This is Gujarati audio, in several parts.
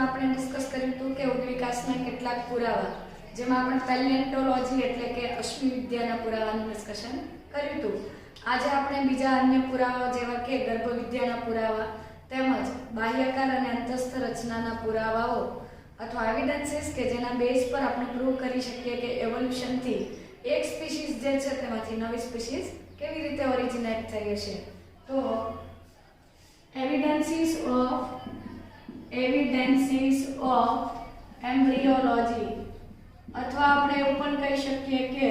લેક્ચરમાં આપણે ડિસ્કસ કર્યું હતું કે ઉદ્વિકાસના કેટલાક પુરાવા, જેમાં આપણે પેલિયોન્ટોલોજી એટલે કે અશ્મિવિદ્યાના પુરાવાનું ડિસ્કશન કર્યું હતું. આજે આપણે બીજા અન્ય પુરાવા જેવા કે ગર્ભવિદ્યાના પુરાવા તેમજ બાહ્યકાર અને અંતસ્થ રચનાના પુરાવાઓ અથવા એવિડન્સીસ કે જેના બેઝ પર આપણે પ્રૂવ કરી શકીએ કે એવોલ્યુશનથી એક સ્પીસીસ જે છે તેમાંથી નવી સ્પીસીસ કેવી રીતે ઓરિજિનેટ થઈ હશે. તો એવિડન્સીસ ઓફ એમ્બ્રિયોલોજી અથવા આપણે એવું પણ કહી શકીએ કે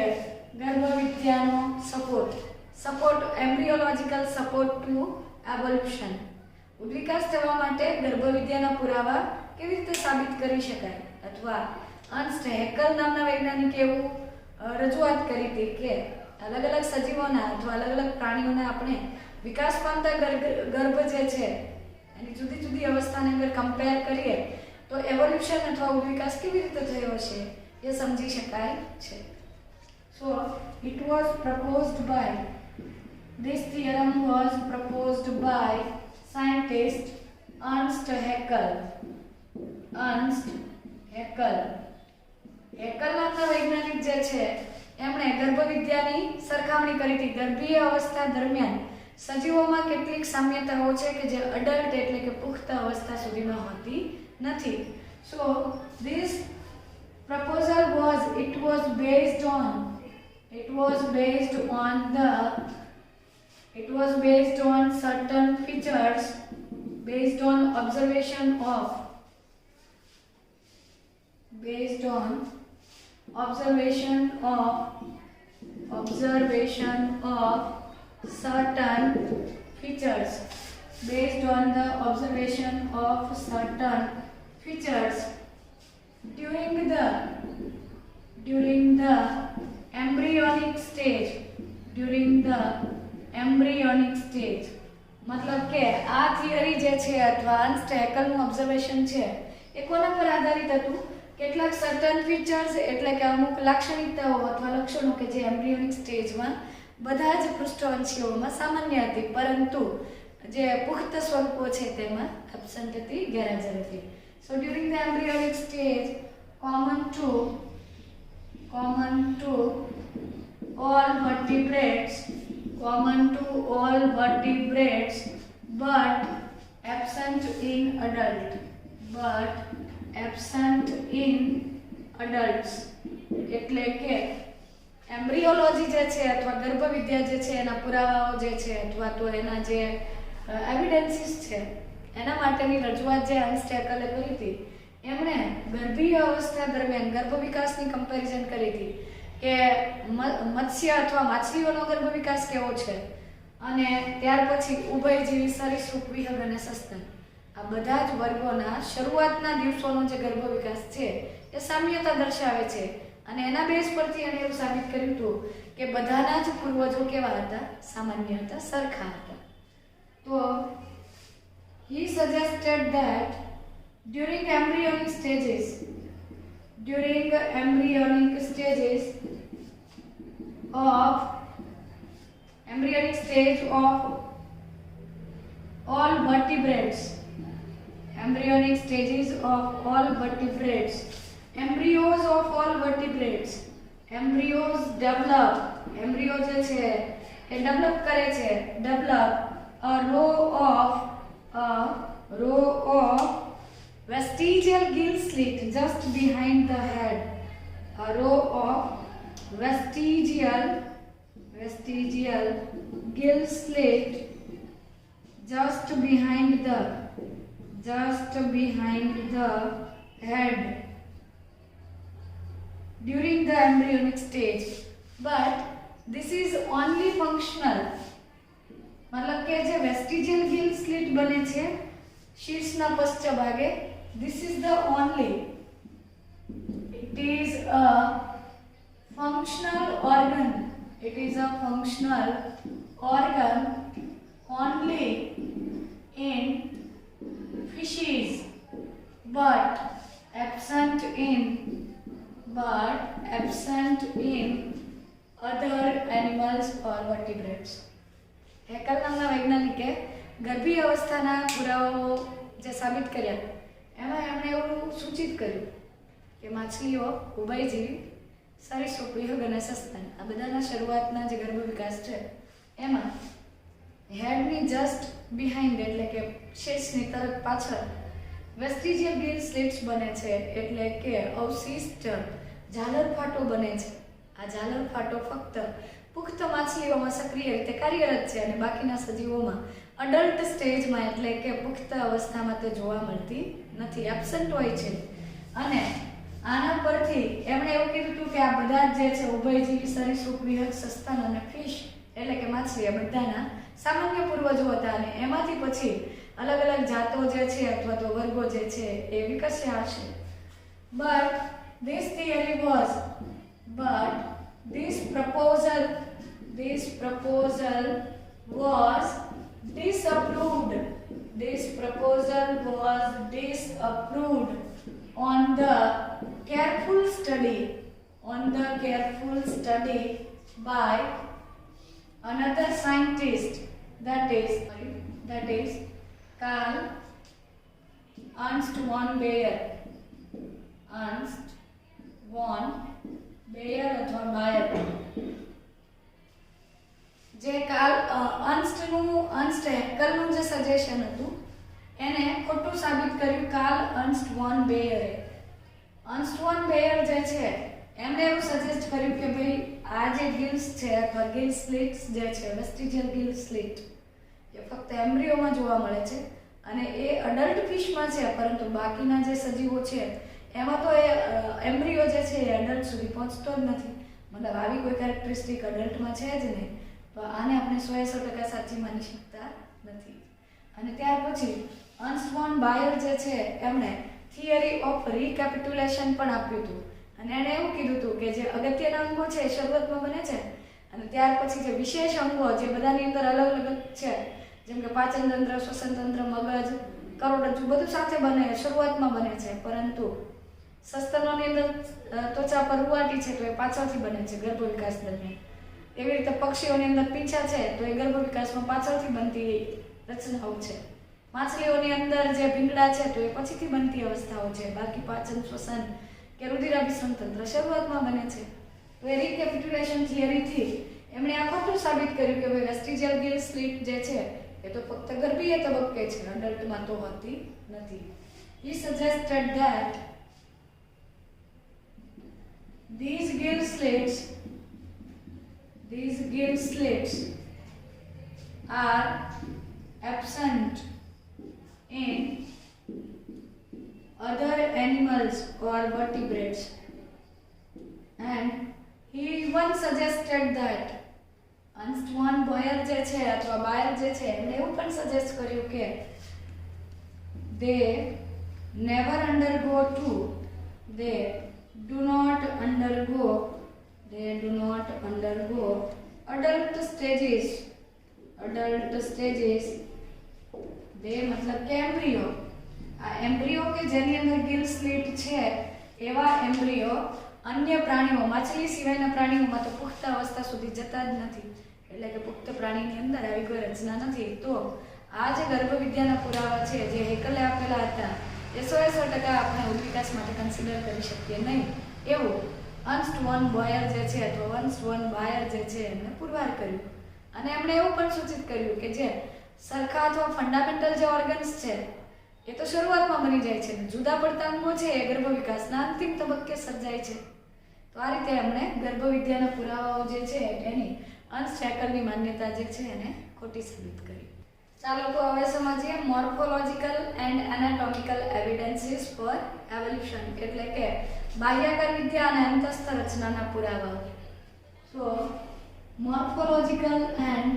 ગર્ભવિદ્યાનો સપોર્ટ એમ્બ્રિયોલોજિકલ સપોર્ટ ટુ એવોલ્યુશન. ઉદ્વિકાસ થવા માટે ગર્ભવિદ્યાના પુરાવા કેવી રીતે સાબિત કરી શકાય અથવા અર્ન્સ્ટ હેકલ નામના વૈજ્ઞાનિકે એવું રજૂઆત કરી હતી કે અલગ અલગ સજીવોના અથવા અલગ અલગ પ્રાણીઓના આપણે વિકાસ પામતા ગર્ભ જે છે એની જુદી જુદી અવસ્થાની અંદર કમ્પેર કરીએ તો એવોલ્યુશન અથવા ઉદ્વિકાસ કેવી રીતે થયો હશે એ સમજી શકાય છે. So it was proposed by this theorem was proposed by scientist Ernst Haeckel. Haeckel નામના વૈજ્ઞાનિક જે છે એમણે ગર્ભવિદ્યાની સરખામણી કરી હતી. ગર્ભીય અવસ્થા દરમિયાન સજીવોમાં કેટલીક સામ્યતાઓ છે કે જે અડલ્ટ એટલે કે પુખ્ત અવસ્થા સુધીમાં હોતી નથી. So this proposal was based on certain features based on observation of certain features during the embryonic stage. મતલબ કે આ થિયરી જે છે અથવા અર્ન્સ્ટ હેકલનું ઓબ્ઝર્વેશન છે એ કોના પર આધારિત હતું? કેટલાક સર્ટન ફીચર્સ એટલે કે અમુક લાક્ષણિકતાઓ અથવા લક્ષણો કે જે એમ્બ્રિયોનિક સ્ટેજમાં બધા જ પૃષ્ઠવંશીઓમાં સામાન્ય હતી, પરંતુ જે પુખ્ત સ્વરૂપો છે તેમાં એબ્સન્ટ હતી, ગેરહાજર હતી. So during the embryonic stage common to all vertebrates but absent in adults. એટલે કે એમ્બ્રિયોલોજી જે છે અથવા ગર્ભવિદ્યા જે છે એના પુરાવાઓ જે છે અથવા તો એના જે એવિડન્સીસ છે એના માટેની રજૂઆત જે અર્ન્સ્ટ હેકલે કરી હતી, એમણે ગર્ભીય અવસ્થા દરમિયાન ગર્ભ વિકાસની કમ્પેરિઝન કરી હતી કે મત્સ્ય અથવા માછલીઓનો ગર્ભ વિકાસ કેવો છે અને ત્યાર પછી ઉભયજીવી સરીસૃપ વિહંગ અને સસ્તન આ બધા જ વર્ગોના શરૂઆતના દિવસોનો જે ગર્ભ વિકાસ છે એ સામ્યતા દર્શાવે છે અને એના બેઝ પરથી એણે એવું સાબિત કર્યું હતું કે બધાના જ પૂર્વજો કેવા હતા? સામાન્ય હતા, સરખા હતા. તો he suggested that during embryonic stages of all vertebrates, embryos develop, embryo જે છે એ ડેવલપ કરે છે, a row of vestigial gill slit just behind the head. A row of vestigial gill slit just behind the head during the embryonic stage, but this is only functional. मतलब કે જે વેસ્ટિજિયલ ગિલ સ્લિટ બને છે શીર્ષના પશ્ચ ભાગે, this is the only, it is a functional organ only in fishes but absent in other animals or vertebrates. Haeckel નામના વૈજ્ઞાનિકે ગર્ભીય અવસ્થાના પુરાવાઓ જે સાબિત કર્યા એમાં એમણે એવું સૂચિત કર્યું કે માછલીઓ ઉભયજીવી, સરીસૃપ, વિહંગ અને સસ્તન આ બધાના શરૂઆતના જે ગર્ભ વિકાસ છે એમાં હેડની જસ્ટ બિહાઇન્ડ એટલે કે શીર્ષની તરત પાછળ વેસ્ટિજિયલ ગિલ સ્લિટ્સ બને છે, એટલે કે અવશિષ્ટ ઝાલર ફાટો બને છે. આ ઝાલર ફાટો ફક્ત પુખ્ત માછલીઓમાં સક્રિય રીતે કાર્યરત છે અને બાકીના સજીવોમાં અડલ્ટ સ્ટેજમાં એટલે કે પુખ્ત અવસ્થામાં તે જોવા મળતી નથી, એબ્સન્ટ હોય છે. અને આના પરથી એમણે એવું કીધું હતું કે આ બધા જે છે ઉભયજીવી, સરીસૃપ, વિહંગ, સસ્તન અને ફિશ એટલે કે માછલી આ બધાના સામાન્ય પૂર્વજો હતા અને એમાંથી પછી અલગ અલગ જાતો જે છે અથવા તો વર્ગો જે છે એ વિકસ્યા હશે. But this theory was this proposal was disapproved on the careful study by another scientist, that is Carl Ernst von Baer અથવા બાયર, જે અર્ન્સ્ટ હેકરનું જે સજેશન હતું એને ખોટું સાબિત કર્યું કાર્લ અર્ન્સ્ટ વોન બેયરે. અર્ન્સ્ટ વોન બેયર જે છે એમણે એવું સજેસ્ટ કર્યું કે ભાઈ આ જે ગિલ્સ છે અથવા ગિલ સ્લિટ્સ જે છે વેસ્ટિજિયલ ગિલ સ્લિટ એ ફક્ત એમ્બ્રિયોમાં જોવા મળે છે અને એ અડલ્ટ ફિશમાં છે, પરંતુ બાકીના જે સજીવો છે એમાં તો એ એમ્બ્રિયો જે છે એ અડલ્ટ સુધી પહોંચતો જ નથી. મતલબ આવી કોઈ કેરેક્ટરિસ્ટિક અડલ્ટમાં છે જ નહીં, તો આને આપણે 100% સાચી માની શકતા નથી. અને ત્યાર પછી અર્ન્સ્ટ વોન બાયર જે છે એમણે થિયરી ઓફ રિકેપિટ્યુલેશન પણ આપ્યું હતું અને એણે એવું કીધું હતું કે જે અગત્યના અંગો છે એ શરૂઆતમાં બને છે અને ત્યાર પછી જે વિશેષ અંગો જે બધાની અંદર અલગ અલગ છે, જેમ કે પાચન તંત્ર, શ્વસન તંત્ર, મગજ, કરોડરજ્જુ બધું સાથે બને, શરૂઆતમાં બને છે, પરંતુ સસ્તનોની અંદર ત્વચા પર રૂંવાટી છે તો એ પાછળથી બને છે ગર્ભ વિકાસ દરમિયાન. એવી રીતે પક્ષીઓની અંદર પીંછા છે તો એ ગર્ભ વિકાસમાં પાછળથી બનતી રચનાઓ છે. માછલીઓની અંદર જે ભીંગડા છે તો એ પછીથી બનતી અવસ્થાઓ છે. બાકી પાચન, શ્વસન કે રુધિરાભિસરણ તંત્ર શરૂઆતમાં બને છે. તો એ રિકેપિટ્યુલેશન થિયરીથી એમણે આ ખોટું સાબિત કર્યું કે ભાઈ વેસ્ટિજિયલ ગિલ સ્લિટ જે છે એ તો ફક્ત ગર્ભીય તબક્કે છે, અડલ્ટમાં તો હોતી નથી. He suggested that these gill slits are absent in other animals or vertebrates, and he even suggested that Ernst von Baer જે છે અથવા બાયર જે છે એમણે એવું પણ સજેસ્ટ કર્યું કે they do not undergo adult stages. they मतलब કે એમ્બ્રિયો, આ એમ્બ્રિયો કે જેની અંદર ગિલ સ્લિટ છે એવા એમ્બ્રિયો અન્ય પ્રાણીઓ, માછલી સિવાયના પ્રાણીઓમાં તો પુખ્ત અવસ્થા સુધી જતા જ નથી, એટલે કે પુખ્ત પ્રાણીની અંદર આવી કોઈ રચના નથી. તો આ જે ગર્ભવિદ્યાના પુરાવા છે જે હેકલે આપેલા હતા એ 100% આપણે ઉદ્વિકાસ માટે કન્સિડર કરી શકીએ નહીં, એવું અર્ન્સ્ટ વોન બાયર જે છે અથવા અર્ન્સ્ટ વોન બાયર જે છે એમણે પુરવાર કર્યું. અને એમણે એવું પણ સૂચિત કર્યું કે જે સરખા અથવા ફંડામેન્ટલ જે ઓર્ગન્સ છે એ તો શરૂઆતમાં બની જાય છે, જુદા પડતા અંગો છે એ ગર્ભ વિકાસના અંતિમ તબક્કે સર્જાય છે. તો આ રીતે એમણે ગર્ભવિદ્યાના પુરાવાઓ જે છે એની અર્ન્સ્ટ હેકલની માન્યતા જે છે એને ખોટી સાબિત કરી. ચાલો તો હવે સમજીએ morphological and anatomical evidences for evolution, એટલે કે બાહ્યાકાર વિદ્યા અને અંતસ્થ રચનાના પુરાવાઓ. So morphological and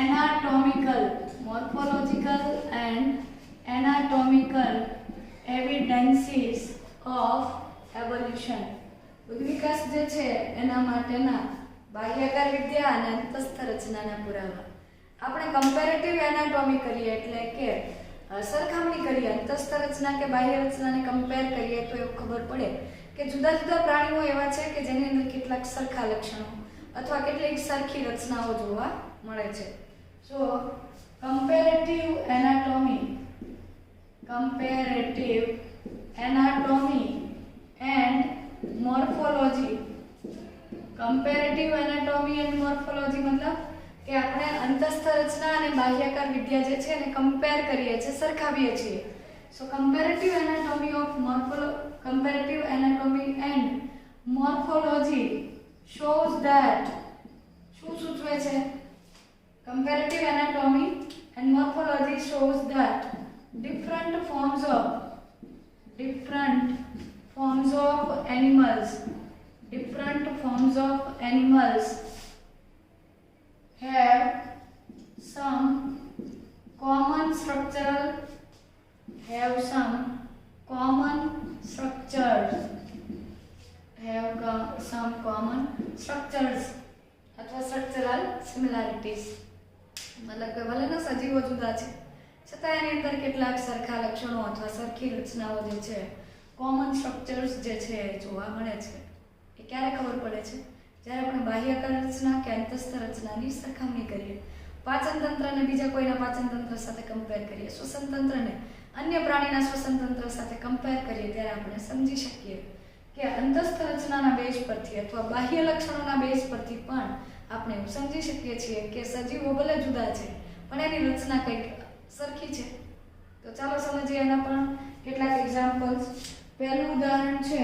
anatomical evidences of evolution. ઉદ્વિકાસ જે છે એના માટેના બાહ્યાકાર વિદ્યા અને અંતસ્થ રચનાના પુરાવા. આપણે કમ્પેરેટિવ એનાટોમી કરીએ એટલે કે સરખામણી કરીએ, અંતસ્થ રચના કે બાહ્ય રચનાને કમ્પેર કરીએ તો એવું ખબર પડે કે જુદા જુદા પ્રાણીઓ એવા છે કે જેની અંદર કેટલાક સરખા લક્ષણો અથવા કેટલીક સરખી રચનાઓ જોવા મળે છે. સો બાહ્યકાર વિદ્યા જે છે એને કમ્પેર કરીએ છીએ, સરખાવીએ છીએ. સો comparative anatomy and morphology shows that શું સૂચવે છે? Comparative anatomy and morphology shows that different forms of animals have some common structures અથવા સ્ટ્રક્ચરલ સિમિલારિટીઝ. મતલબ કે ભલે ને સજીવો જુદા છે છતાં એની અંદર કેટલાક સરખા લક્ષણો અથવા સરખી રચનાઓ જે છે, કોમન સ્ટ્રક્ચર્સ જે છે એ જોવા મળે છે. એ ક્યારે ખબર પડે છે? જ્યારે આપણે બાહ્યકાર રચના કે અંતસ્થ રચનાની સરખામણી કરીએ, પાચન તંત્રને બીજા કોઈના પાચન તંત્ર સાથે કમ્પેર કરીએ, શ્વસન તંત્રને અન્ય પ્રાણીના શ્વસન તંત્ર સાથે કમ્પેર કરીએ, ત્યારે આપણે સમજી શકીએ કે અંતસ્થ રચનાના બેઝ પરથી અથવા બાહ્ય લક્ષણોના બેઝ પરથી પણ આપણે એવું સમજી શકીએ છીએ કે સજીવો ભલે જુદા છે પણ એની રચના કંઈક સરખી છે. તો ચાલો સમજીએ એના પણ કેટલાક એક્ઝામ્પલ્સ. પહેલું ઉદાહરણ છે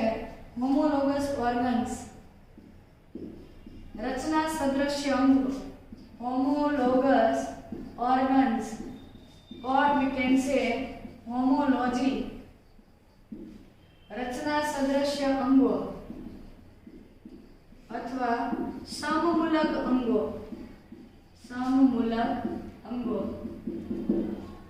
હોમોલોગસ ઓર્ગન્સ, રચના સદૃશ્ય અંગો. Homologous organs or we can say homology, રચના સદૃશ્ય અંગો અથવા સમમૂલક અંગો.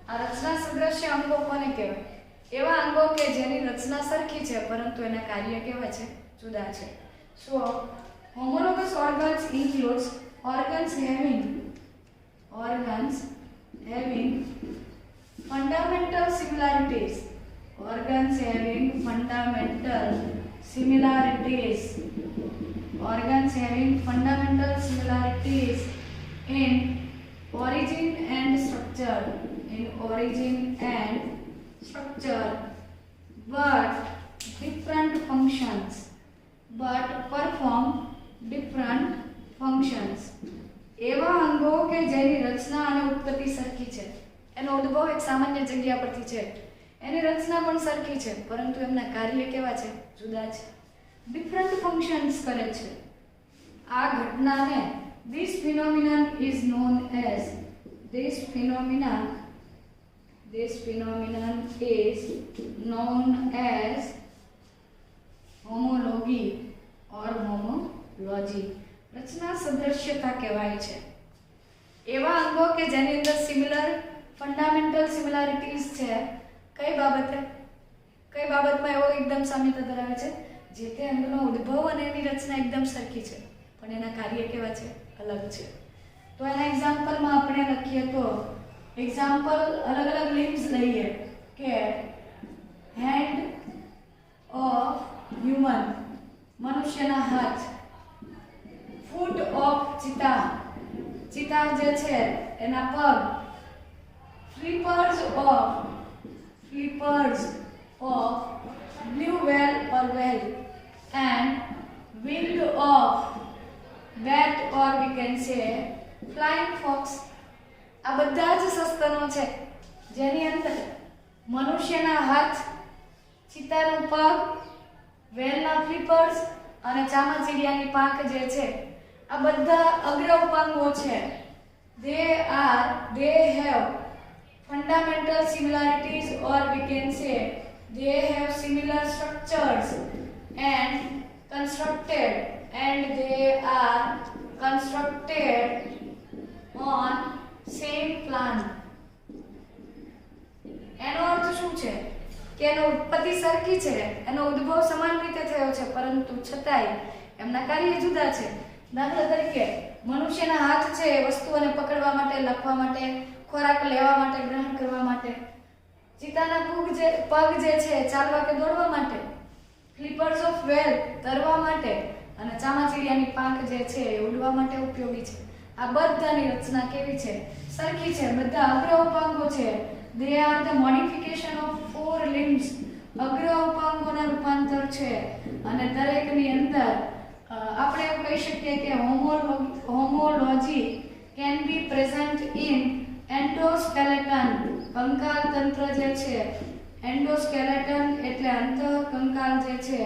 આ રચના સદૃશ્ય અંગો કોને કહેવાય? એવા અંગો કે જેની રચના સરખી છે પરંતુ એના કાર્ય કેવા છે? જુદા છે. સો homologous organs includes organs having fundamental similarities in origin and structure but perform different functions. એવા અંગો કે જેની રચના અને ઉત્પત્તિ સરખી છે, એનો ઉદ્ભવ એક સામાન્ય જગ્યા પરથી છે, એની રચના પણ સરખી છે પરંતુ એમના કાર્ય કેવા છે? જુદા છે. ડિફરન્ટ ફંક્શન્સ કરે છે. આ ઘટનાને this phenomenon is known as homology or homology. રચના સદૃશ્યતા કહેવાય છે. એવા અંગો કે જેની અંદર ફંડામેન્ટલ સિમિલારિટીઝ છે. કઈ બાબતમાં એવો એકદમ સામ્યતા ધરાવે છે? જે તે અંગનો ઉદ્ભવ અને એની રચના એકદમ સરખી છે પણ એના કાર્ય કેવા છે? અલગ છે. તો એના એક્ઝામ્પલમાં આપણે લખીએ તો એક્ઝામ્પલ અલગ અલગ લિમ્સ લઈએ કે હેન્ડ ઓફ હ્યુમન, મનુષ્યના હાથ. ફૂટ ઓફ ચિતા જે છે એના પગ. Flippers of blue whale or whale and wing of bat or we can say flying fox. આ બધા જ સસ્તનો છે જેની અંદર મનુષ્યના હાથ, ચિતાનો પગ, વેલના ફ્લિપર્સ અને ચામાચીડિયાની પાંખ જે છે આ બધા અગ્ર ઉપાંગો છે. they have fundamental similarities or we can say they have similar structures and they are constructed on same plan. એનો અર્થ શું છે? કે એનો ઉત્પત્તિ સરખી છે, એનો ઉદ્ભવ સમાન રીતે થયો છે પરંતુ છતાંય એમના કાર્ય જુદા છે. દાખલા તરીકે મનુષ્યના હાથ છે વસ્તુઓને પકડવા માટે, લખવા માટે, ખોરાક લેવા માટે, ગ્રહણ કરવા માટે. ચિતાના પગ જે છે ચાલવા કે દોડવા માટે. ફ્લિપર્સ ઓફ વેલ તરવા માટે અને ચામાચીડિયાની પાંખ જે છે એ ઉડવા માટે ઉપયોગી છે. આ બધાની રચના કેવી છે? સરખી છે. બધા અગ્ર ઉપાંગો છે. they are the modification of 4 limbs. અગ્ર ઉપાંગોના રૂપાંતર છે અને દરેકની અંદર આપણે એવું કહી શકીએ કે homology can be present in એન્ડોસ્કેલેટન કંકાલ તંત્ર જે છે, એન્ડોસ્કેલેટન એટલે અંતઃ કંકાલ જે છે,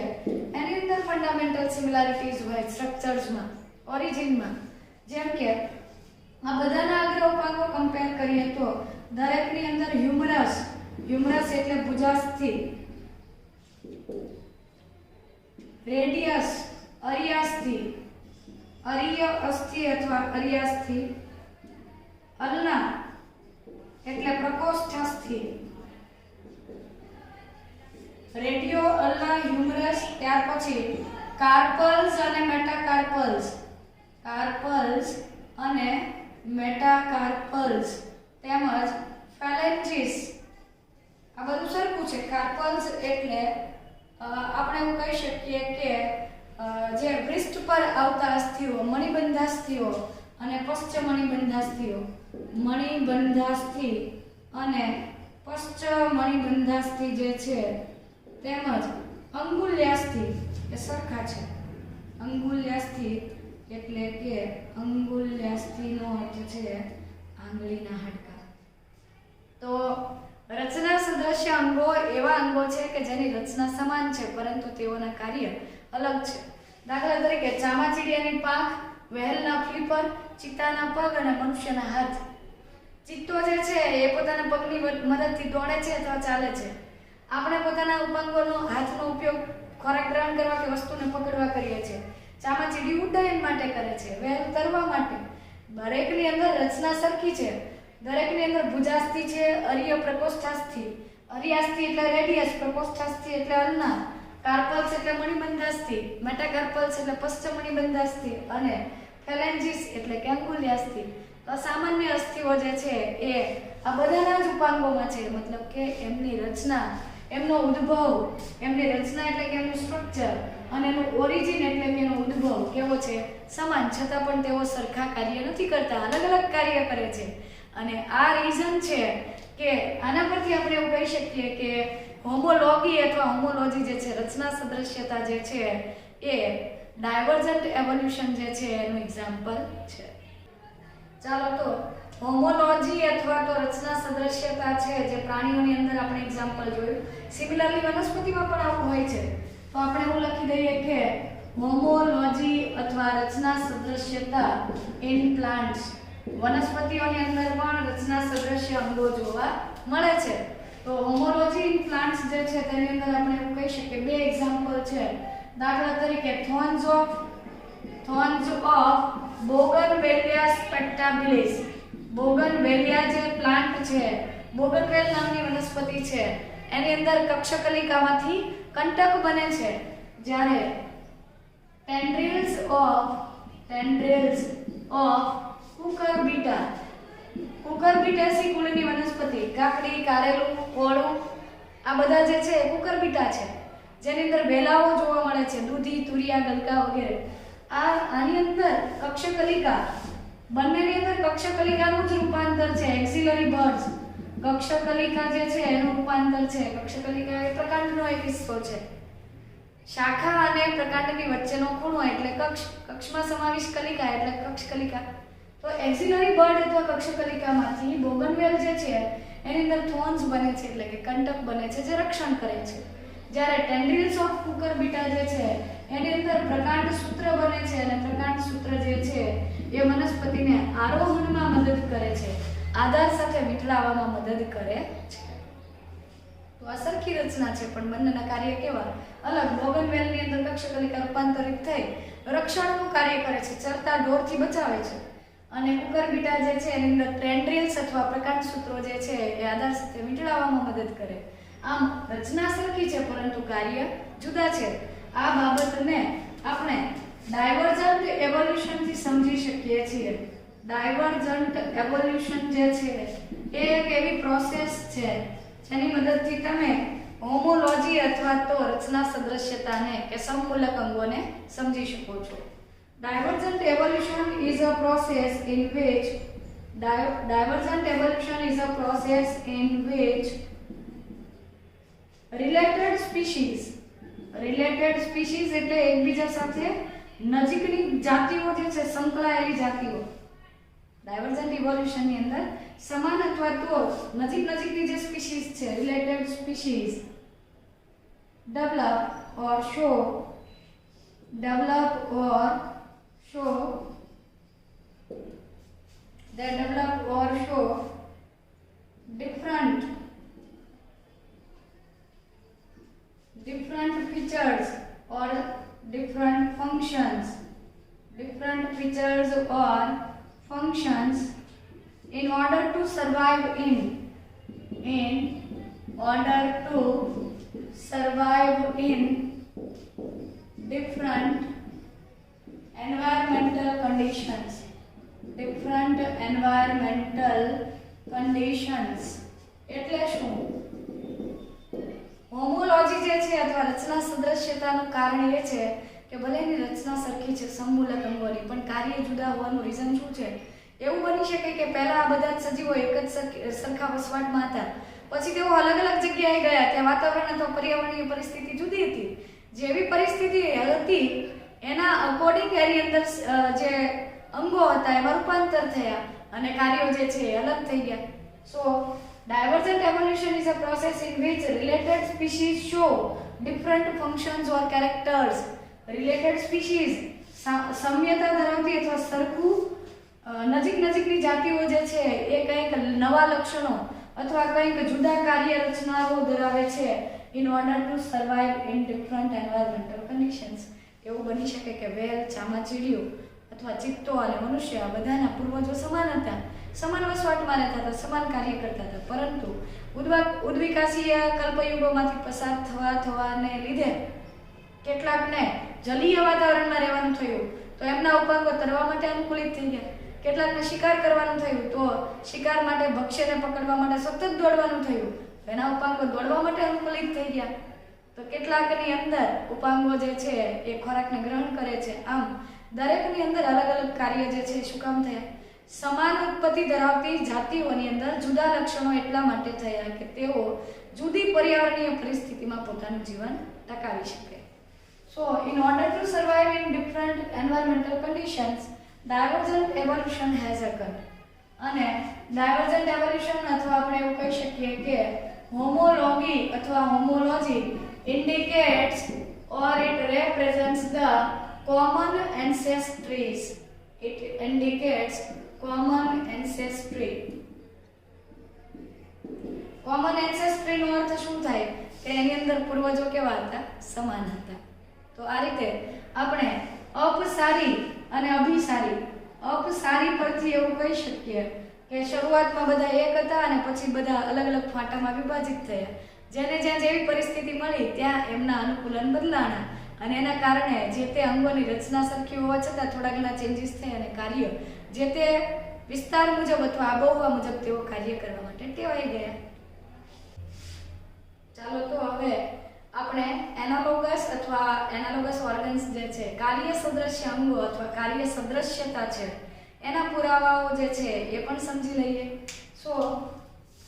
એની અંદર ફંડામેન્ટલ સિમિલારિટીઝ હોય સ્ટ્રક્ચર્સમાં, ઓરિજિનમાં. જેમ કે આ બધાના અગ્ર ઉપાંગો કમ્પેર કરીએ તો દરેકની અંદર હ્યુમરસ એટલે ભુજાસ્થિ, રેડિયસ અરિયાસ્થિ, અરિય અસ્થિ અથવા અરિયાસ્થિ, અલ્ના એટલે પ્રકોષ્ઠાસ્થિ, રેડિયો અલ્ના હ્યુમરસ, ત્યાર પછી કાર્પલ્સ અને મેટાકાર્પલ્સ, કાર્પલ્સ અને મેટાકાર્પલ્સ, તેમજ ફેલેન્જીસ. આ બધું સરખું છે. કાર્પલ્સ એટલે આપણે એવું કહી શકીએ કે જે પૃષ્ઠ પર આવતા અસ્થિઓ, મણિબંધાસ્થિઓ અને પશ્ચમણિબંધાસ્થિઓ, મણિબંધાસ્થિ અને પશ્ચમણિબંધાસ્થિ જે છે, તેમજ અંગુલ્યાસ્થિ એ સરખા છે. અંગુલ્યાસ્થિ એટલે કે અંગુલ્યાસ્થિનો અર્થ છે આંગળીના હાડકા. તો રચના સદૃશ્ય અંગો એવા અંગો છે કે જેની રચના સમાન છે પરંતુ તેઓના કાર્ય અલગ છે. દાખલા તરીકે ચામાચીડિયાની પાંખ, વહેલના ફ્લીપર, ચિત્તાના પગ અને મનુષ્યના હાથ. ચિત્તો જે છે એ પોતાના પગની મદદથી દોડે છે અથવા ચાલે છે. આપણે પોતાના ઉપાંગોનો, હાથનો ઉપયોગ ખોરાક ગ્રહણ કરવા કે વસ્તુને પકડવા કરીએ છીએ. ચામાચીડી ઉડ્ડયન માટે કરે છે, વહેલ તરવા માટે. દરેકની અંદર રચના સરખી છે. દરેકની અંદર ભુજાસ્થિ છે, અરિય પ્રકોષ્ઠાસ્થિ, અરિયાસ્થિ એટલે રેડિયસ, પ્રકોષ્ઠાસ્થિ એટલે અલ્ના, કાર્પલ્સ એટલે મણિબંધાસ્થિ, મેટાકાર્પલ્સ એટલે પશ્ચમણિબંધાસ્થિ અને ફેલેન્જીસ એટલે કે અંગુલ્યાસ્થિ. તો સામાન્ય અસ્થિઓ જે છે એ આ બધાના જ ઉપાંગોમાં છે. મતલબ કે એમની રચના, એમનો ઉદ્ભવ, એમની રચના એટલે કે એનું સ્ટ્રક્ચર અને એનું ઓરિજિન એટલે કે એનો ઉદ્ભવ કેવો છે, સમાન. છતાં પણ તેઓ સરખા કાર્ય નથી કરતા, અલગ અલગ કાર્ય કરે છે. અને આ રીઝન છે કે આના પરથી આપણે એવું કહી શકીએ કે હોમોલોગી અથવા હોમોલોજી જે છે, રચના સદૃશ્યતા જે છે એ ડાયવર્જન્ટ એવોલ્યુશન જે છે એનું એક્ઝામ્પલ છે. ચાલો તો હોમોલોજી અથવા તો રચના સદૃશ્યતા છે જે પ્રાણીઓની અંદર આપણે એક્ઝામ્પલ જોયું. સિમિલરલી વનસ્પતિમાં પણ આવું હોય છે. તો આપણે એવું લખી દઈએ કે હોમોલોજી અથવા રચના સદૃશ્યતા ઇન પ્લાન્ટ્સ. વનસ્પતિઓની અંદર પણ રચના સદૃશ્ય અંગો જોવા મળે છે. તો હોમોલોજી ઇન પ્લાન્ટ્સ જે છે તેની અંદર આપણે એવું કહી શકીએ, બે એક્ઝામ્પલ છે. દાખલા તરીકે થોર્ન્સ ઓફ બોગનવેલિયા સ્પેક્ટાબિલિસ. બોગનવેલિયા જે પ્લાન્ટ છે, બોગનવેલ નામની વનસ્પતિ છે, એની અંદર કક્ષકલિકામાંથી કંટક બને છે. જ્યારે ટેન્ડ્રિલ્સ ઓફ કુકરબિટાસી કુળની વનસ્પતિ, કાકડી, કારેલું, કોળું, આ બધા જે છે કુકરબિટા છે, જેની અંદર વેલાઓ જોવા મળે છે, દૂધી, તુરિયા, ગલકા વગેરે. આની અંદર કક્ષકલિકા, બંનેની અંદર કક્ષકલિકાનું જ રૂપાંતર છે. એક્સિલરી બર્ડ્સ, કક્ષકલિકા જે છે એનું રૂપાંતર છે. કક્ષકલિકા એ પ્રકાંડનો એક હિસ્સો છે. શાખા અને પ્રકાંડની વચ્ચેનો ખૂણો એટલે કક્ષ, કક્ષમાં સમાવિષ્ટ કલિકા એટલે કક્ષકલિકા. તો એક્સિલરી બર્ડ અથવા કક્ષકલિકામાંથી બોગનવેલ જે છે એની અંદર થોર્ન્સ બને છે એટલે કે કંટક બને છે જે રક્ષણ કરે છે. જ્યારે ટેન્ડ્રિલ્સ ઓફ કુકરબિટા જે છે એની અંદર પ્રકાંડ સૂત્ર બને છે અને પ્રકાંડ સૂત્ર જે છે એ વનસ્પતિને આરોહણમાં મદદ કરે છે, આધાર સાથે વીંટળાવવામાં મદદ કરે છે. તો આ સરખી રચના છે પણ બંનેના કાર્ય કેવા અલગ. બોગનવેલની અંદર કક્ષકલિકા રૂપાંતરિત થઈ રક્ષણનું કાર્ય કરે છે, ચરતા ઢોરથી બચાવે છે. અને કુકરબિટા જે છે એની અંદર ટેન્ડ્રિલ્સ અથવા પ્રકાંડ સૂત્રો જે છે એ આધાર સાથે વીંટળાવવામાં મદદ કરે. આમ રચના સરખી છે પરંતુ કાર્ય જુદા છે. આ બાબતને આપણે ડાયવર્જન્ટ એવોલ્યુશનથી સમજી શકીએ છીએ. ડાયવર્જન્ટ એવોલ્યુશન જે છે એ એક એવી પ્રોસેસ છે જેની મદદથી તમે હોમોલોજી અથવા તો રચના સદૃશ્યતાને કે સમમૂલક અંગોને સમજી શકો છો. Divergent evolution is a process in which related species એટલે એકબીજા સાથે નજીકની જાતિઓ જે છે સંકળાયેલી જાતિઓ. ડાયવર્જન્ટ ઇવોલ્યુશન ની અંદર સમાન અથવા તો નજીકની જે સ્પીસીઝ છે related species develop or show different features or different functions in order to survive in different environmental conditions એટલે શું? હોમોલોજી જે છે અથવા રચના સદૃશ્યતાનું કારણ એ છે કે ભલે એની રચના સરખી છે સમમૂલક અંગોની, પણ કાર્ય જુદા હોવાનું રીઝન શું છે? એવું બની શકે કે પહેલા આ બધા સજીવો એક જ સરખા વસવાટમાં હતા, પછી તેઓ અલગ અલગ જગ્યાએ ગયા, ત્યાં વાતાવરણ અથવા પર્યાવરણીય પરિસ્થિતિ જુદી હતી, જેવી પરિસ્થિતિ હતી એના અકોર્ડિંગ એની અંદર જે અંગો હતા એમાં રૂપાંતર થયા અને કાર્યો જે છે એ અલગ થઈ ગયા. સો divergent evolution is a process in which related species show different functions or characters. Related species સામ્યતા ધરાવતી અથવા સરખું નજીકની જાતિઓ જે છે એ કંઈક નવા લક્ષણો અથવા કંઈક જુદા કાર્ય રચનાઓ ધરાવે છે in order to survive in different environmental conditions. એવું બની શકે કે વેલ, ચામાચીડિયું અથવા ચિત્તો અને મનુષ્ય આ બધાના પૂર્વજો સમાન હતા, સમાન વસવાટમાં રહેતા હતા, સમાન કાર્ય કરતા હતા, પરંતુ ઉદ્વિકાસીય કલ્પયુગોમાંથી પસાર થવાને લીધે કેટલાકને જલીય વાતાવરણમાં રહેવાનું થયું તો એમના ઉપાંગો તરવા માટે અનુકૂલિત થઈ ગયા, કેટલાકને શિકાર કરવાનું થયું તો શિકાર માટે ભક્ષ્યને પકડવા માટે સતત દોડવાનું થયું તો એના ઉપાંગો દોડવા માટે અનુકૂલિત થઈ ગયા, તો કેટલાકની અંદર ઉપાંગો જે છે એ ખોરાકને ગ્રહણ કરે છે. આમ દરેકની અંદર અલગ અલગ કાર્ય જે છે શું કામ થયા? સમાન ઉત્પત્તિ ધરાવતી જાતિઓની અંદર જુદા લક્ષણો એટલા માટે થયા કે તેઓ જુદી પર્યાવરણીય પરિસ્થિતિમાં પોતાનું જીવન ટકાવી શકે. So in order to survive in different environmental conditions, divergent evolution has occurred. અને divergent evolution અથવા આપણે એવું કહી શકીએ કે હોમોલોગી અથવા હોમોલોજી indicates or it represents the common ancestries. It indicates common ancestry. Common ancestry નો અર્થ શું થાય કે એની અંદર પૂર્વજો કેવા હતા? સમાન હતા. તો આ રીતે આપણે અપસારી અને અભિસારી, અપસારી પરથી એવું કહી શકીએ કે શરૂઆતમાં બધા એક હતા અને પછી બધા અલગ અલગ ફાટામાં વિભાજિત થયા, જેને જ્યાં જેવી પરિસ્થિતિ મળી ત્યાં એમના અનુકૂલન બદલાણા અને એના કારણે જે તે અંગોની રચના સરખી હોવા છતાં થોડા ઘણા ચેન્જીસ થઈ અને કાર્ય જે તે વિસ્તાર મુજબ અથવા આબોહવા મુજબ તેઓ કાર્ય કરવા માટે ટેવાઈ ગયા. ચાલો તો હવે આપણે એનાલોગસ અથવા એનાલોગસ ઓર્ગન્સ જે છે કાર્ય સદૃશ્ય અંગો અથવા કાર્ય સદૃશ્યતા છે એના પુરાવાઓ જે છે એ પણ સમજી લઈએ. સો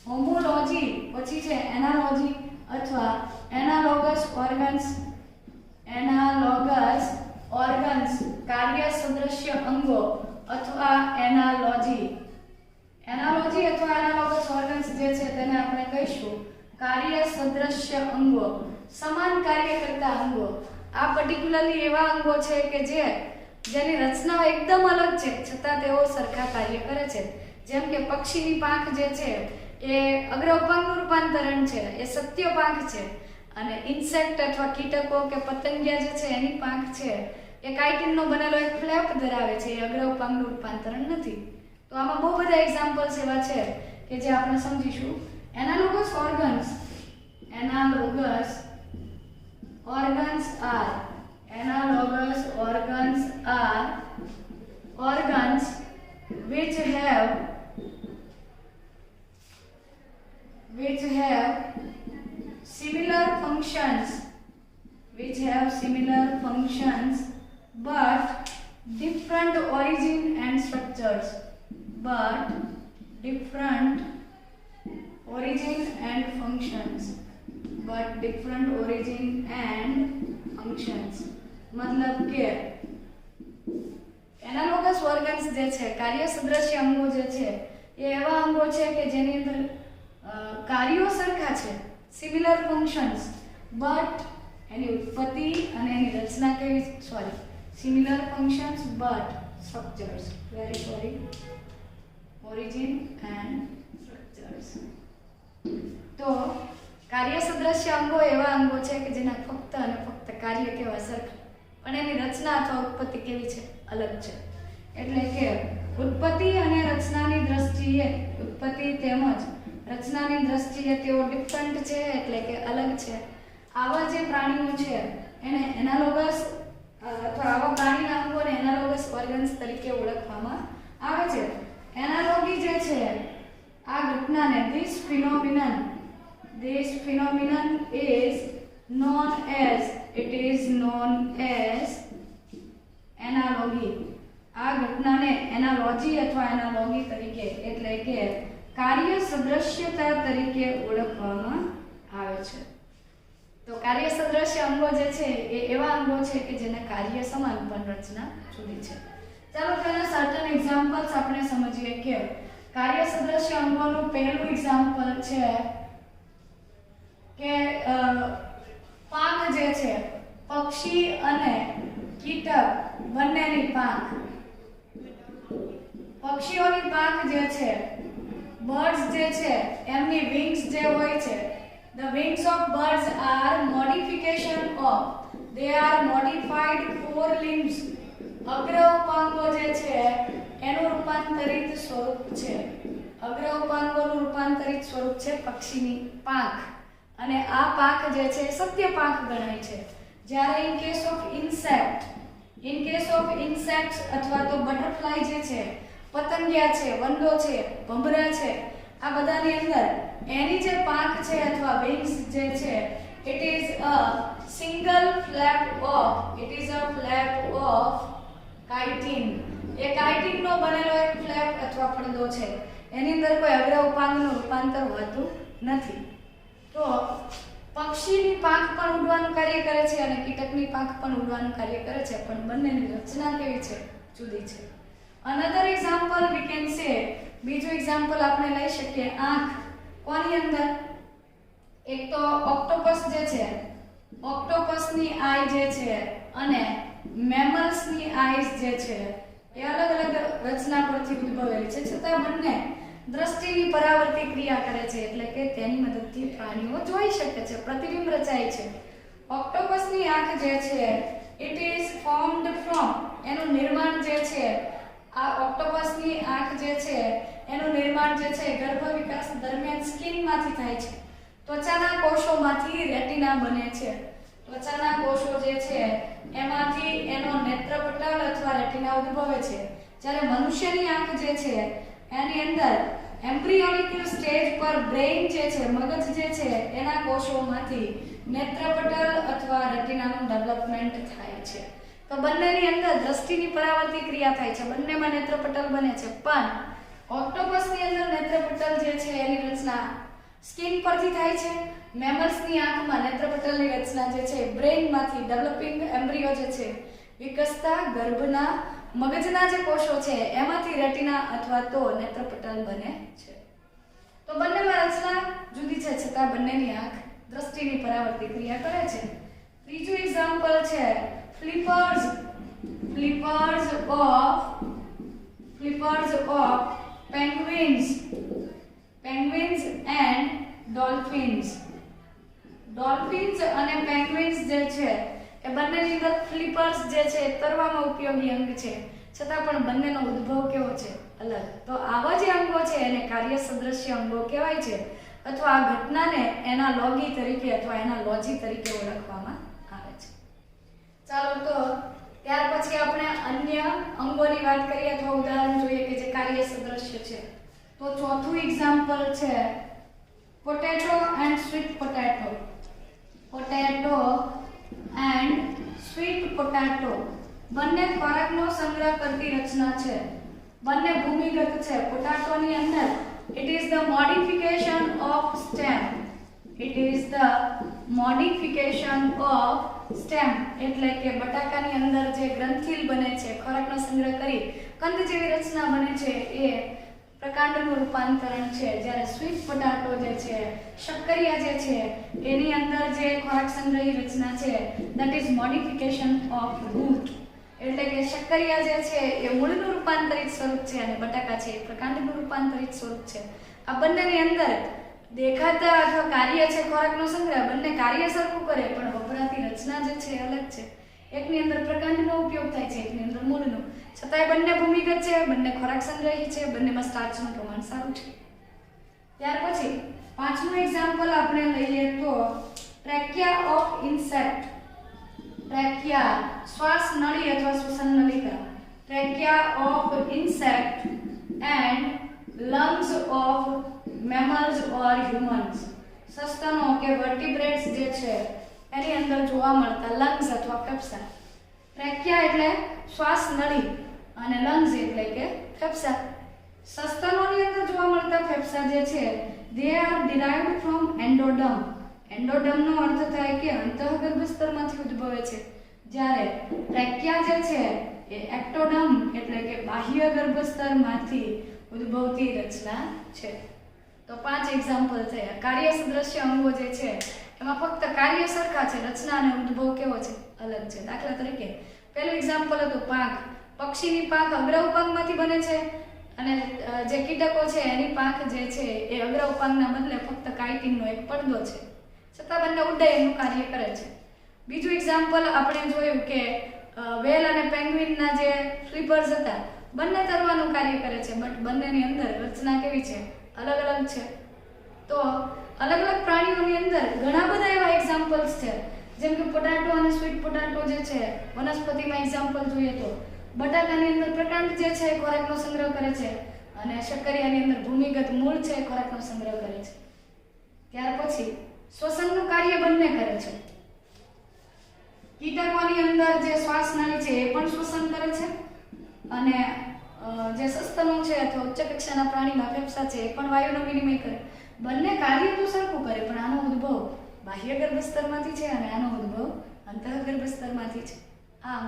હોમોલોજી પછી છે એનાલોજી અથવા એનાલોગસ ઓર્ગન્સ કાર્ય સદૃશ્ય અંગો અથવા એનાલોજી અથવા એનાલોગસ ઓર્ગન્સ જે છે તેને આપણે કહીશું કાર્ય સદૃશ્ય અંગો, સમાન કાર્ય કરતા અંગો. આ પર્ટિક્યુલરલી એવા અંગો છે કે જેની રચનાઓ એકદમ અલગ છે છતાં તેઓ સરખા કાર્ય કરે છે. જેમ કે પક્ષીની પાંખ જે છે એ અગ્ર ઉપાંગનું રૂપાંતરણ છે, એ સત્ય પાંખ છે, અને ઇન્સેક્ટ અથવા કીટકો કે પતંગિયા જે છે એની પાંખ છે એ કાઇટિનનો બનેલો એક ફ્લેપ ધરાવે છે, એ અગ્ર ઉપાંગનું રૂપાંતરણ નથી. તો આમાં બહુ બધા એક્ઝામ્પલ્સ એવા છે કે જે આપણે સમજીશું. Analogous organs are organs which have similar functions but different origin and structures. મતલબ કે એનાલોગસ ઓર્ગન્સ જે છે કાર્ય સદૃશ્ય અંગો જે છે એ એવા અંગો છે કે જેની અંદર કાર્યો સરખા છે, સિમિલર ફંક્શન્સ, બટ એની ઉત્પત્તિ અને એની રચના કેવી, similar functions but structures, very sorry, origin and structures. તો કાર્ય સદૃશ્ય અંગો એવા અંગો છે કે જેના ફક્ત અને ફક્ત કાર્ય કેવા સરખા, પણ એની રચના અથવા ઉત્પત્તિ કેવી છે, અલગ છે. એટલે કે ઉત્પત્તિ અને રચનાની દ્રષ્ટિએ, ઉત્પત્તિ તેમજ રચનાની દ્રષ્ટિએ તેઓ ડિફરન્ટ છે, એટલે કે અલગ છે. આવા જે પ્રાણીઓ છે એને એનાલોગસ અથવા આવા પ્રાણીના અંગોને એનાલોગસ ઓર્ગન્સ તરીકે ઓળખવામાં આવે છે. એનાલોગી જે છે આ ઘટનાને, this phenomenon is known as analogy. આ ઘટનાને એનાલોજી અથવા એનાલોગી તરીકે, એટલે કે કાર્ય સદૃશ્યતા તરીકે ઓળખવામાં આવે છે. તો કાર્ય સદૃશ્ય અંગો જે છે એ એવા અંગો છે કે જેના કાર્ય સમાન પણ રચના જુદી છે. ચાલો તેના સર્ટન એક્ઝામ્પલ્સ આપણે સમજીએ કે કાર્ય સદૃશ્ય અંગોનું પહેલું એક્ઝામ્પલ છે કે પાંખ જે છે, પક્ષી અને કીટક બંનેની પાંખ. પક્ષીઓની પાંખ જે છે, બર્ડ્સ જે છે એમની વિંગ્સ જે હોય છે, the wings of birds are modified forelimbs. અગ્ર ઉપાંગો જે છે એનું રૂપાંતરિત સ્વરૂપ છે. અગ્ર ઉપાંગોનું રૂપાંતરિત સ્વરૂપ છે પક્ષીની પાંખ, અને આ પાંખ જે છે સત્ય પાંખ ગણાય છે. જ્યારે ઇન કેસ ઓફ ઇન્સેક્ટ્સ અથવા તો બટરફ્લાય જે છે, પતંગિયા છે, વંદો છે, ભમરા છે, આ બધાની અંદર એની જે પાંખ છે અથવા વિંગ્સ જે છે, it is a flap of chitin. A chitin નો બનેલો એક ફ્લેપ અથવા પડદો છે, એની અંદર કોઈ અગ્ર ઉપાંગનું રૂપાંતર હોતું નથી. તો પક્ષીની પાંખ પણ ઉડવાનું કાર્ય કરે છે અને કીટકની પાંખ પણ ઉડવાનું કાર્ય કરે છે, પણ બંનેની રચના કેવી છે, જુદી છે. Another example we can say, બીજું એક્ઝામ્પલ આપણે લઈ શકીએ આંખ. કોની અંદર? એક તો ઓક્ટોપસ જે છે, ઓક્ટોપસની આઈ જે છે અને મેમલ્સની આઈઝ જે છે એ અલગ અલગ રચના પરથી ઉદ્ભવેલી છે, છતાં બંને દ્રષ્ટિની પરાવર્તી ક્રિયા કરે છે, એટલે કે તેની મદદથી પ્રાણીઓ જોઈ શકે છે, પ્રતિબિંબ રચાય છે. ઓક્ટોપસની આંખ જે છે it is formed from, એનું નિર્માણ જે છે, આ ઓક્ટોપસની આંખ જે છે એનું નિર્માણ જે છે ગર્ભ વિકાસ દરમિયાન સ્કિનમાંથી થાય છે. ત્વચાના કોષોમાંથી રેટિના બને છે. ત્વચાના કોષો જે છે એમાંથી એનો નેત્રપટલ અથવા રેટિના ઉદ્ભવે છે. જ્યારે મનુષ્યની આંખ જે છે એની અંદર એમ્બ્રિયોનિક સ્ટેજ પર બ્રેઇન જે છે, મગજ જે છે એના કોષોમાંથી નેત્રપટલ અથવા રેટિનાનું ડેવલપમેન્ટ થાય છે. તો બંનેની અંદર દ્રષ્ટિની પરાવર્તી ક્રિયા થાય છે, બંનેમાં નેત્રપટલ બને છે, પણ ઓક્ટોપસની અંદર નેત્રપટલ જે છે એની રચના સ્કિન પરથી થાય છે. મેમલ્સની આંખમાં નેત્રપટલની રચના જે છે બ્રેઇનમાંથી, ડેવલપિંગ એમ્બ્રિયો જે છે વિકસતા ગર્ભના મગજના જે કોષો છે એમાંથી રેટિના અથવા તો નેત્રપટલ બને છે. તો બંનેમાં રચના જુદી છે, છતાં બંનેની આંખ દ્રષ્ટિની પરાવર્તી ક્રિયા કરે છે. ત્રીજું એક્ઝામ્પલ છે flippers of penguins and dolphins. Dolphins અને પેંગ્વિન્સ જે છે એ બંનેની અંદર ફ્લિપર્સ જે છે તરવામાં ઉપયોગી અંગ છે, છતાં પણ બંનેનો ઉદ્ભવ કેવો છે, અલગ. તો આવા જે અંગો છે એને કાર્ય સદૃશ્ય અંગો કહેવાય છે, અથવા આ ઘટનાને એનાલોગી તરીકે અથવા એનાલોજી તરીકે ઓળખવામાં આવે છે. ચાલો તો ત્યાર પછી આપણે અન્ય અંગોની વાત કરીએ અથવા ઉદાહરણ જોઈએ કે જે કાર્ય સદૃશ્ય છે. તો ચોથું એક્ઝામ્પલ છે potato and sweet potato. Potato and sweet potato બંને ખોરાકનો સંગ્રહ કરતી રચના છે, બંને ભૂમિગત છે. પોટેટોની અંદર it is the modification of stem. એટલે કે બટાકાની અંદર જે ગ્રંથિલ બને છે, ખોરાકનો સંગ્રહ કરી કંદ જેવી રચના બને છે, એ પ્રકાંડનું રૂપાંતરણ છે. જ્યારે સ્વીટ પોટાટો જે છે, શક્કરિયા જે છે, એની અંદર જે ખોરાક સંગ્રહી રચના છે that is modification of root, એટલે કે શક્કરિયા જે છે એ મૂળનું રૂપાંતરિત સ્વરૂપ છે અને બટાકા છે એ પ્રકાંડનું રૂપાંતરિત સ્વરૂપ છે. આ બંનેની અંદર દેખાતા અથવા કાર્ય છે ખોરાકનો સંગ્રહ, બંને કાર્ય સરખું કરે પણ વપરાતી રચના જે છે અલગ છે. એકની અંદર પ્રકાંડનો ઉપયોગ થાય છે, એકની અંદર મૂળનો. છતાંય બંને ભૂમિગત છે, બંને ખોરાક સંગ્રહી છે, બંનેમાં સ્ટાર્ચનું પ્રમાણ સારું છે. ત્યાર પછી પાંચમું એક્ઝામ્પલ આપણે લઈએ તો ટ્રેકિયા ઓફ ઇન્સેક્ટ. ટ્રેકિયા શ્વાસ નળી અથવા શ્વસન નલિકા. Trachea of insect and lungs of mammals or humans. સસ્તનો કે વર્ટિબ્રેટ્સ જે છે એની અંદર જોવા મળતા લંગ્સ અથવા ફેફસા. ટ્રેકિયા એટલે શ્વાસ નળી અને લંગ્સ એટલે કે ફેફસા. સસ્તનોની અંદર જોવા મળતા ફેફસા જે છે they are derived from endoderm. endoderm નો અર્થ થાય કે અંતઃગર્ભ સ્તરમાંથી ઉદ્ભવે છે, જ્યારે ટ્રેકિયા જે છે એ એક્ટોડર્મ એટલે કે બાહ્ય ગર્ભ સ્તરમાંથી ઉદ્ભવતી રચના છે. તો 5 એક્ઝામ્પલ થયા. કાર્ય સદૃશ્ય અંગો જે છે એમાં ફક્ત કાર્ય સરખા છે, રચના અને ઉદ્ભવ કેવો છે અલગ છે. દાખલા તરીકે પહેલું એક્ઝામ્પલ હતું પાંખ. પક્ષીની પાંખ અગ્ર ઉપાંગમાંથી બને છે અને જે કીટકો છે એની પાંખ જે છે એ અગ્ર ઉપાંગના બદલે ફક્ત કાઇટિનનો એક પડદો છે, છતાં બંને ઉડ્ડયનનું કાર્ય કરે છે. બીજું એક્ઝામ્પલ આપણે જોયું કે વેલ અને પેંગ્વિનના જે ફ્લિપર્સ હતા, બંને તરવાનું કાર્ય કરે છે બટ બંનેની અંદર રચના કેવી છે અલગ અલગ છે. તો અલગ અલગ પ્રાણીઓની અંદર ઘણા બધા એવા એક્ઝામ્પલ્સ છે, જેમ કે પોટાટો અને સ્વીટ પોટાટો જે છે વનસ્પતિમાં એક્ઝામ્પલ જોઈએ તો બટાકાની અંદર પ્રકાંડ જે છે ખોરાકનો સંગ્રહ કરે છે અને શક્કરિયાની અંદર ભૂમિગત મૂળ છે ખોરાકનો સંગ્રહ કરે છે. ત્યાર પછી શ્વસનનું કાર્ય બંને કરે છે. કીટકોની અંદર જે શ્વાસ નળી છે એ પણ શ્વસન કરે છે અને જે સસ્તનો છે અથવા ઉચ્ચ કક્ષાના પ્રાણીમાં ફેફસા છે એ પણ વાયુનો વિનિમય કરે. બંને કાર્ય તો સરખું કરે પણ આનો ઉદ્ભવ બાહ્ય ગર્ભસ્તરમાંથી છે અને આનો ઉદ્ભવ અંતઃગર્ભ સ્તરમાંથી છે. આમ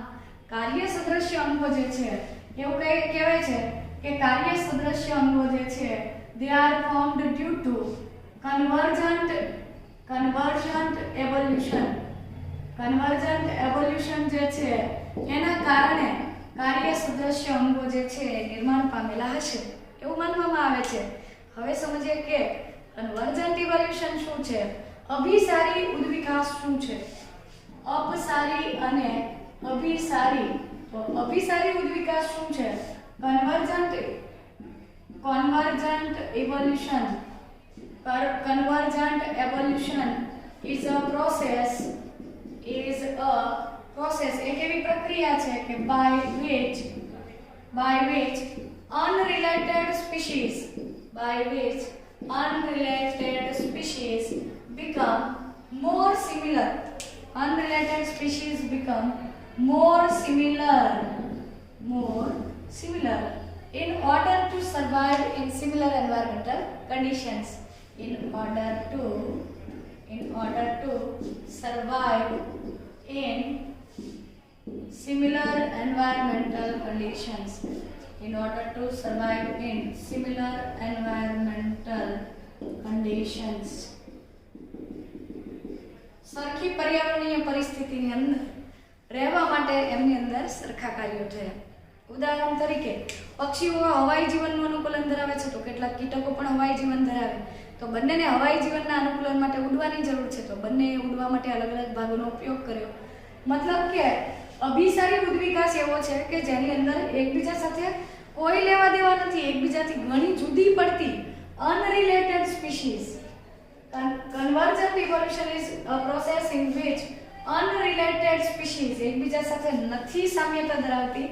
કાર્ય સદૃશ્ય અંગો જે છે એવું કહેવાય છે કે કાર્ય સદૃશ્ય અંગો જે છે they are formed due to convergent evolution. convergent evolution જે છે એના કારણે કાર્ય સદૃશ્ય અંગો જે છે નિર્માણ પામેલા હશે એવું માનવામાં આવે છે. હવે સમજીએ કે કન્વર્જન્ટ ઇવોલ્યુશન શું છે, અભિસારી ઉદ્વિકાસ શું છે. અપસારી અને અભિસારી. તો અભિસારી ઉદ્વિકાસ શું છે? Convergent evolution. Convergent evolution is a process એક એવી પ્રક્રિયા છે કે by which unrelated species become more similar. Unrelated species become more similar in order to survive in similar environmental conditions. In order to survive in similar environmental conditions. In order to survive in similar environmental conditions. સરખી પર્યાવરણીય પરિસ્થિતિની અંદર રહેવા માટે એમની અંદર સરખા કાર્યો થયા. ઉદાહરણ તરીકે પક્ષીઓ હવાઈ જીવનનું અનુકૂલન ધરાવે છે તો કેટલાક કીટકો પણ હવાઈ જીવન ધરાવે. તો બંનેને હવાઈ જીવનના અનુકૂલન માટે ઉડવાની જરૂર છે તો બંને ઉડવા માટે અલગ અલગ ભાગોનો ઉપયોગ કર્યો. મતલબ કે અભિસારી ઉદ્વિકાસ એવો છે કે જેની અંદર એકબીજા સાથે કોઈ લેવા દેવા નથી, એકબીજાથી ઘણી જુદી પડતી unrelated species. Convergent evolution is a process in which unrelated species એકબીજા સાથે નથી સામ્યતા ધરાવતી,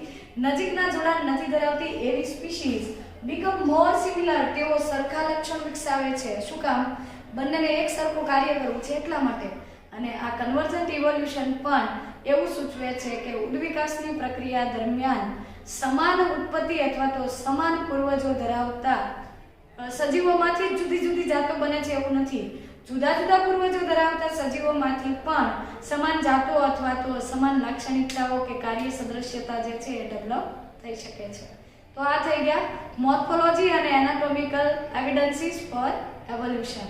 નજીકના જોડાણ નથી ધરાવતી એવી સ્પીસીઝ become more similar, તેઓ સરખા લક્ષણ વિકસાવે છે. શું કામ? બંનેને એક સરખું કાર્ય કરવું છે એટલા માટે. અને આ કન્વર્જન્ટ ઇવોલ્યુશન પણ એવું સૂચવે છે કે ઉદ્વિકાસની પ્રક્રિયા દરમિયાન સમાન ઉત્પત્તિ અથવા તો સમાન પૂર્વજો ધરાવતા સજીવોમાંથી જુદી જુદી જાતો બને છે એવું નથી. જુદા જુદા પૂર્વજો ધરાવતા સજીવોમાંથી પણ સમાન જાતો અથવા તો સમાન લાક્ષણિકતાઓ કે કાર્ય સદૃશ્યતા જે છે એ ડેવલપ થઈ શકે છે. તો આ થઈ ગયા મોર્ફોલોજી અને એનાટોમિકલ એવિડન્સીસ ફોર એવોલ્યુશન.